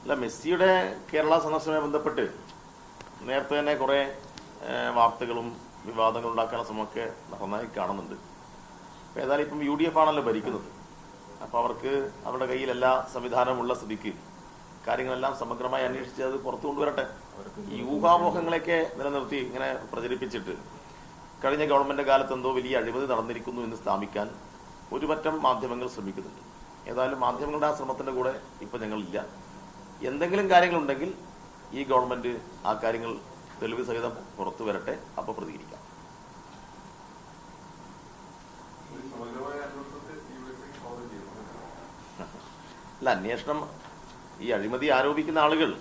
അല്ല, മെസ്സിയുടെ കേരള സന്ദർശനവുമായി ബന്ധപ്പെട്ട് നേരത്തെ തന്നെ കുറേ വാർത്തകളും വിവാദങ്ങളും ഉണ്ടാക്കാനുള്ള ശ്രമമൊക്കെ നന്നായി കാണുന്നുണ്ട്. അപ്പോൾ ഏതായാലും ഇപ്പം UDF ആണല്ലോ ഭരിക്കുന്നത്. അപ്പോൾ അവർക്ക് അവരുടെ കയ്യിൽ എല്ലാ സംവിധാനമുള്ള സ്ഥിതിക്ക് കാര്യങ്ങളെല്ലാം സമഗ്രമായി അന്വേഷിച്ച് അത് പുറത്തു കൊണ്ടുവരട്ടെ. ഈ ഊഹാമോഹങ്ങളെയൊക്കെ നിലനിർത്തി ഇങ്ങനെ പ്രചരിപ്പിച്ചിട്ട് കഴിഞ്ഞ ഗവൺമെന്റ് കാലത്ത് എന്തോ വലിയ അഴിമതി നടന്നിരിക്കുന്നു എന്ന് സ്ഥാപിക്കാൻ ഒരുപറ്റം മാധ്യമങ്ങൾ ശ്രമിക്കുന്നുണ്ട്. ഏതായാലും മാധ്യമങ്ങളുടെ ആ ശ്രമത്തിന്റെ കൂടെ ഇപ്പം ഞങ്ങളില്ല. എന്തെങ്കിലും കാര്യങ്ങളുണ്ടെങ്കിൽ ഈ ഗവൺമെന്റ് ആ കാര്യങ്ങൾ തെളിവ് സഹിതം പുറത്തു വരട്ടെ, അപ്പോൾ പ്രതികരിക്കാം. അല്ല, അന്വേഷണം ഈ അഴിമതി ആരോപിക്കുന്ന ആളുകൾ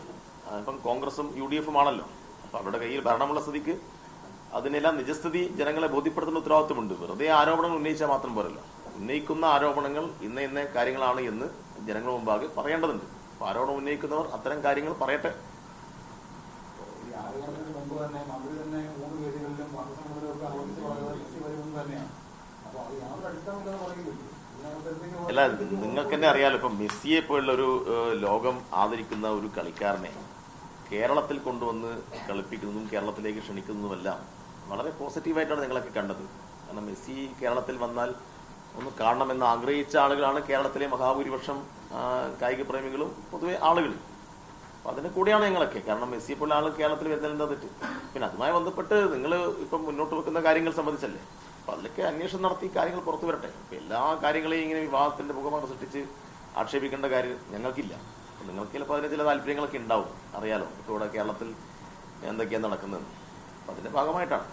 ഇപ്പം കോൺഗ്രസും UDF ആണല്ലോ. അപ്പൊ അവരുടെ കയ്യിൽ ഭരണമുള്ള സ്ഥിതിക്ക് അതിനെല്ലാം നിജസ്ഥിതി ജനങ്ങളെ ബോധ്യപ്പെടുത്തുന്ന ഉത്തരവാദിത്വമുണ്ട്. വെറുതെ ആരോപണങ്ങൾ ഉന്നയിച്ചാൽ മാത്രം പോരല്ലോ. ഉന്നയിക്കുന്ന ആരോപണങ്ങൾ ഇന്ന കാര്യങ്ങളാണ് എന്ന് ജനങ്ങൾ മുമ്പാകെ പറയേണ്ടതുണ്ട്. അപ്പൊ ആരോപണം ഉന്നയിക്കുന്നവർ അത്തരം കാര്യങ്ങൾ പറയട്ടെ. അല്ല, നിങ്ങൾക്ക് തന്നെ അറിയാലോ, ഇപ്പം മെസ്സിയെ പോലുള്ള ഒരു ലോകം ആദരിക്കുന്ന ഒരു കളിക്കാരനെ കേരളത്തിൽ കൊണ്ടുവന്ന് കളിപ്പിക്കുന്നതും കേരളത്തിലേക്ക് ക്ഷണിക്കുന്നതുമെല്ലാം വളരെ പോസിറ്റീവായിട്ടാണ് നിങ്ങളൊക്കെ കണ്ടത്. കാരണം മെസ്സി കേരളത്തിൽ വന്നാൽ ഒന്ന് കാണണമെന്ന് ആഗ്രഹിച്ച ആളുകളാണ് കേരളത്തിലെ മഹാഭൂരിപക്ഷം കായിക പ്രേമികളും പൊതുവെ ആളുകളും. അപ്പൊ അതിന്റെ കൂടെയാണ് ഞങ്ങളൊക്കെ. കാരണം മെസ്സിയെ പോലെ ആൾ കേരളത്തിൽ വരുന്നതിന്റെ തെറ്റ്. പിന്നെ അതുമായി ബന്ധപ്പെട്ട് നിങ്ങൾ ഇപ്പം മുന്നോട്ട് വെക്കുന്ന കാര്യങ്ങൾ സംബന്ധിച്ചല്ലേ, അപ്പൊ അതിലൊക്കെ അന്വേഷണം നടത്തി കാര്യങ്ങൾ പുറത്തു വരട്ടെ. ഇപ്പൊ എല്ലാ കാര്യങ്ങളെയും ഇങ്ങനെ വിവാദത്തിന്റെ മുഖമാണ് സൃഷ്ടിച്ച് ആക്ഷേപിക്കേണ്ട കാര്യം ഞങ്ങൾക്കില്ല. നിങ്ങൾക്ക് ചിലപ്പോൾ അതിന് ചില താല്പര്യങ്ങളൊക്കെ ഉണ്ടാവും, അറിയാലോ ഇപ്പോൾ ഇവിടെ കേരളത്തിൽ എന്തൊക്കെയാണ് നടക്കുന്നത്. അപ്പൊ അതിന്റെ ഭാഗമായിട്ടാണ്.